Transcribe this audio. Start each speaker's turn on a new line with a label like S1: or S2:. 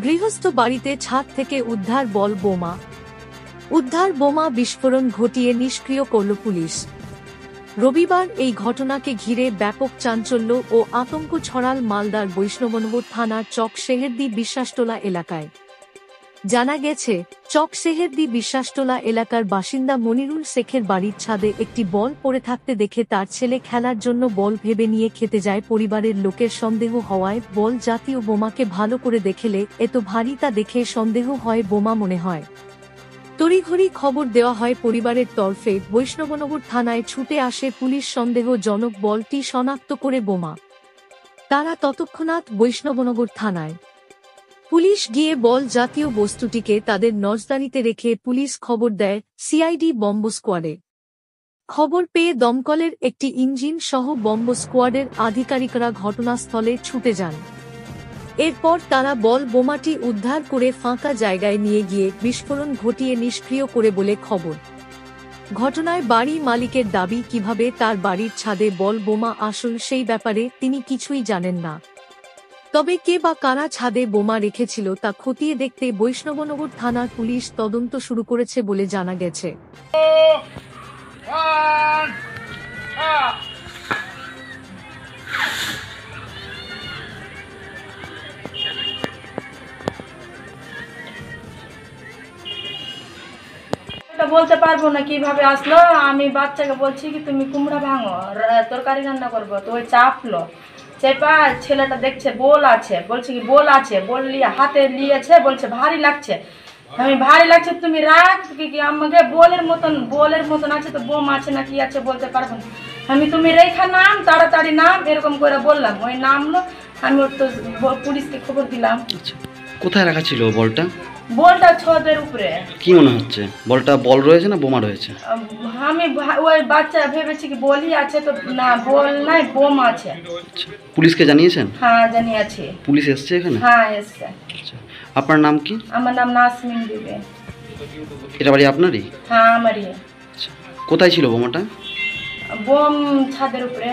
S1: গৃহস্থ বাড়িতে ছাদ থেকে উদ্ধার বল বোমা। উদ্ধার বোমা বিস্ফোরণ ঘটিয়ে নিষ্ক্রিয় করল পুলিশ। রবিবার এই ঘটনাকে ঘিরে ব্যাপক চাঞ্চল্য ও আতঙ্ক ছড়াল মালদার বৈষ্ণবনগর থানার চক শেহেরদি বিশ্বাসটোলা এলাকায়। জানা গেছে, চক শেহেরদি বিশ্বাসটোলা এলাকার বাসিন্দা মনিরুল শেখের বাড়ির ছাদে একটি বল পড়ে থাকতে দেখে তার ছেলে খেলার জন্য বল ভেবে নিয়ে খেতে যায়। পরিবারের লোকের সন্দেহ হওয়ায় বল জাতীয় বোমাকে ভালো করে দেখলে এত ভারী তা দেখে সন্দেহ হয় বোমা মনে হয়। তড়িঘড়ি খবর দেওয়া হয় পরিবারের তরফে। বৈষ্ণবনগর থানায় ছুটে আসে পুলিশ। সন্দেহজনক বলটি শনাক্ত করে বোমা। তারা তৎক্ষণাৎ বৈষ্ণবনগর থানায়। পুলিশ গিয়ে বল জাতীয় বস্তুটিকে তাদের নজরদারিতে রেখে পুলিশ খবর দেয় সিআইডি বম্ব স্কোয়াডে। খবর পেয়ে দমকলের একটি ইঞ্জিন সহ বম্ব স্কোয়াডের আধিকারিকরা ঘটনাস্থলে ছুটে যান। এরপর তারা বল বোমাটি উদ্ধার করে ফাঁকা জায়গায় নিয়ে গিয়ে বিস্ফোরণ ঘটিয়ে নিষ্ক্রিয় করে বলে খবর। ঘটনায় বাড়ি মালিকের দাবি, কিভাবে তার বাড়ির ছাদে বল বোমা আসল সেই ব্যাপারে তিনি কিছুই জানেন না। তবে কে বা কারা ছাদে বোমা রেখেছিল তা খতিয়ে দেখতে বৈষ্ণবনগর থানার পুলিশ তদন্ত শুরু করেছে বলে জানা গেছে।
S2: বলতে পারবো না কিভাবে আসলো। আমি বাচ্চাকে বলছি কি তুমি কুমড়া ভাঙো, তরকারি রান্না করবো, তো ওই চাপলো। চেপা ছেলেটা দেখছে বোল আছে, বলছে কি বোল আছে, বোল নিয়ে হাতে নিয়েছে, বলছে ভারী লাগছে। আমি ভারী লাগছে তুমি রাখ, কি আমাকে বোলের মতন আছে তো বোম আছে না কি আছে বলতে পারবো না। আমি তুমি রেখা নাম, তাড়াতাড়ি নাম, এরকম করে বললাম। ওই নামলো, আমি তো পুলিশকে খবর দিলাম।
S3: কোথায় রাখা ছিল বলটা?
S2: বলটা ছাদের উপরে।
S3: কি মনে হচ্ছে, বলটা বল রয়েছে না বোমা রয়েছে?
S2: আমি ওই বাচ্চা ভেবেছি কি বলই আছে, তো না বল নাই বোম আছে।
S3: পুলিশকে জানিয়েছেন?
S2: হ্যাঁ জানিয়েছি।
S3: পুলিশ এসছে এখানে?
S2: হ্যাঁ এসছে।
S3: আপনার নাম কি?
S2: আমার নাম নাসমিন বিবি।
S3: এটা বাড়ি আপনারই?
S2: হ্যাঁ আমারই।
S3: কোথায় ছিল বোমাটা?
S2: বোম ছাদের উপরে।